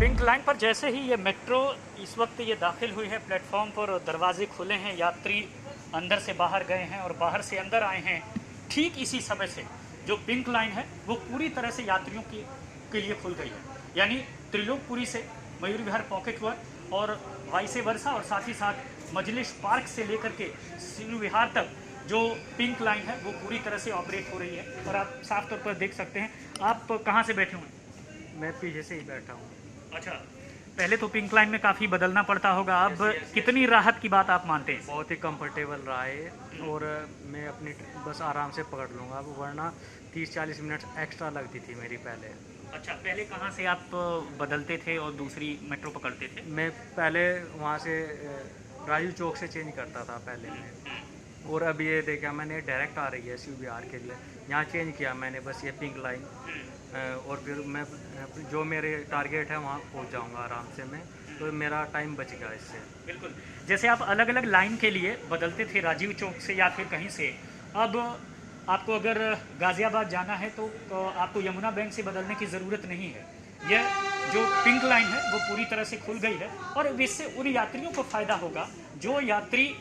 Pink line पर जैसे ही ये मेट्रो इस वक्त ये दाखिल हुई है प्लेटफॉर्म पर और दरवाजे खुले हैं, यात्री अंदर से बाहर गए हैं और बाहर से अंदर आए हैं। ठीक इसी समय से जो पिंक लाइन है वो पूरी तरह से यात्रियों के लिए खुल गई है। यानी त्रिलोकपुरी से मयूर विहार पॉकेट वर और वाइसे वर्सा और साथ ही साथ मजलिस पार्क से लेकर के सिलू विहार तक जो पिंक लाइन है वो पूरी तरह से ऑपरेट हो रही है। और आप साफ तौर पर देख सकते हैं। आप कहाँ से बैठे हुए हैं? मैं पीछे से ही बैठा हूँ। अच्छा, पहले तो पिंक लाइन में काफ़ी बदलना पड़ता होगा, अब कितनी राहत की बात आप मानते हैं? बहुत ही कंफर्टेबल रहा है और मैं अपनी बस आराम से पकड़ लूँगा अब, वरना 30-40 मिनट एक्स्ट्रा लगती थी मेरी पहले। अच्छा, पहले कहाँ से आप बदलते थे और दूसरी मेट्रो पकड़ते थे? मैं पहले वहाँ से राजू चौक से चेंज करता था पहले मैं, और अब ये देखा मैंने डायरेक्ट आ रही है सिलू विहार के लिए, यहाँ चेंज किया मैंने बस ये पिंक लाइन, और फिर मैं जो मेरे टारगेट है वहाँ पहुँच जाऊँगा आराम से मैं, तो मेरा टाइम बच गया इससे। बिल्कुल, जैसे आप अलग अलग लाइन के लिए बदलते थे राजीव चौक से या फिर कहीं से, अब आपको अगर गाज़ियाबाद जाना है तो आपको यमुना बैंक से बदलने की ज़रूरत नहीं है। यह जो पिंक लाइन है वो पूरी तरह से खुल गई है और इससे उन यात्रियों को फ़ायदा होगा जो यात्री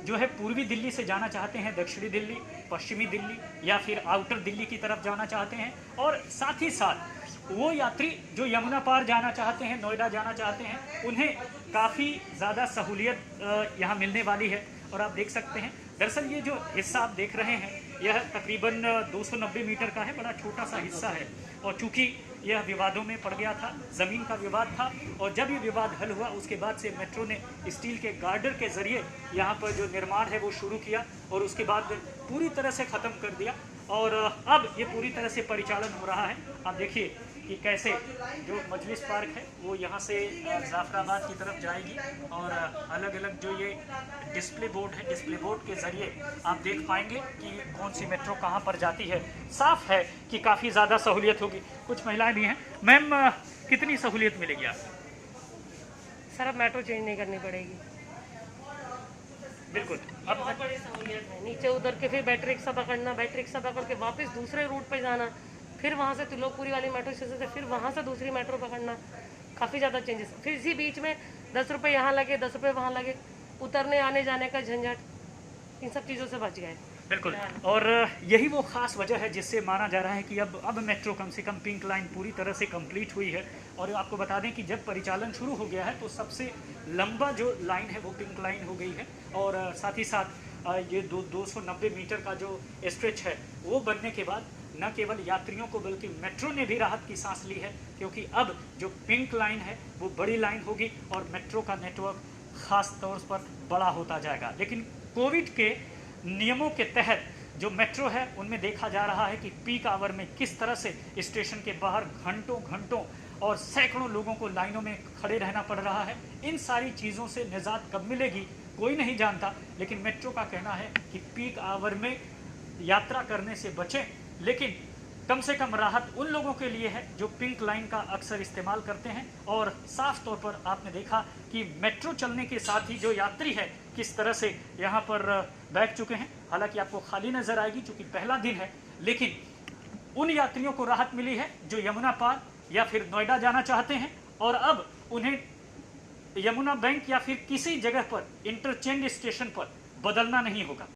जो है पूर्वी दिल्ली से जाना चाहते हैं, दक्षिणी दिल्ली, पश्चिमी दिल्ली या फिर आउटर दिल्ली की तरफ जाना चाहते हैं, और साथ ही साथ वो यात्री जो यमुना पार जाना चाहते हैं, नोएडा जाना चाहते हैं, उन्हें काफ़ी ज़्यादा सहूलियत यहाँ मिलने वाली है। और आप देख सकते हैं, दरअसल ये जो हिस्सा आप देख रहे हैं यह तकरीबन 290 मीटर का है, बड़ा छोटा सा हिस्सा है। और चूँकि यह विवादों में पड़ गया था, ज़मीन का विवाद था, और जब ये विवाद हल हुआ उसके बाद से मेट्रो ने स्टील के गार्डर के ज़रिए यहाँ पर जो निर्माण है वो शुरू किया और उसके बाद पूरी तरह से ख़त्म कर दिया, और अब ये पूरी तरह से परिचालन हो रहा है। आप देखिए कि कैसे जो मजलिस पार्क है वो यहाँ से जाफराबाद की तरफ जाएगी, और अलग अलग जो ये डिस्प्ले बोर्ड है, डिस्प्ले बोर्ड के ज़रिए आप देख पाएंगे कि कौन सी मेट्रो कहाँ पर जाती है। साफ है कि काफ़ी ज़्यादा सहूलियत होगी। कुछ महिलाएं भी हैं। मैम, कितनी सहूलियत मिलेगी आपको? सर अब मेट्रो चेंज नहीं करनी पड़ेगी। बिल्कुल, अब बहुत बड़ी सहूलियत है। नीचे उतर के फिर बैटरी रिक्शा पकड़ना, बैटरी रिक्शा पकड़ के वापस दूसरे रूट पर जाना, फिर वहाँ से त्रिलोकपुरी वाली मेट्रो स्टेशन से फिर वहाँ से दूसरी मेट्रो पकड़ना, काफ़ी ज़्यादा चेंजेस। फिर इसी बीच में 10 रुपये यहाँ लगे, 10 रुपये वहाँ लगे, उतरने आने जाने का झंझट, इन सब चीज़ों से बच गए। बिल्कुल, और यही वो ख़ास वजह है जिससे माना जा रहा है कि अब मेट्रो कम से कम पिंक लाइन पूरी तरह से कंप्लीट हुई है। और आपको बता दें कि जब परिचालन शुरू हो गया है तो सबसे लंबा जो लाइन है वो पिंक लाइन हो गई है, और साथ ही साथ ये 290 मीटर का जो स्ट्रेच है वो बनने के बाद न केवल यात्रियों को बल्कि मेट्रो ने भी राहत की सांस ली है, क्योंकि अब जो पिंक लाइन है वो बड़ी लाइन होगी और मेट्रो का नेटवर्क ख़ास तौर पर बड़ा होता जाएगा। लेकिन कोविड के नियमों के तहत जो मेट्रो है उनमें देखा जा रहा है कि पीक आवर में किस तरह से स्टेशन के बाहर घंटों घंटों और सैकड़ों लोगों को लाइनों में खड़े रहना पड़ रहा है। इन सारी चीज़ों से निजात कब मिलेगी कोई नहीं जानता, लेकिन मेट्रो का कहना है कि पीक आवर में यात्रा करने से बचें, लेकिन कम से कम राहत उन लोगों के लिए है जो पिंक लाइन का अक्सर इस्तेमाल करते हैं। और साफ तौर पर आपने देखा कि मेट्रो चलने के साथ ही जो यात्री है किस तरह से यहाँ पर बैठ चुके हैं। हालांकि आपको खाली नजर आएगी क्योंकि पहला दिन है, लेकिन उन यात्रियों को राहत मिली है जो यमुना पार या फिर नोएडा जाना चाहते हैं, और अब उन्हें यमुना बैंक या फिर किसी जगह पर इंटरचेंज स्टेशन पर बदलना नहीं होगा।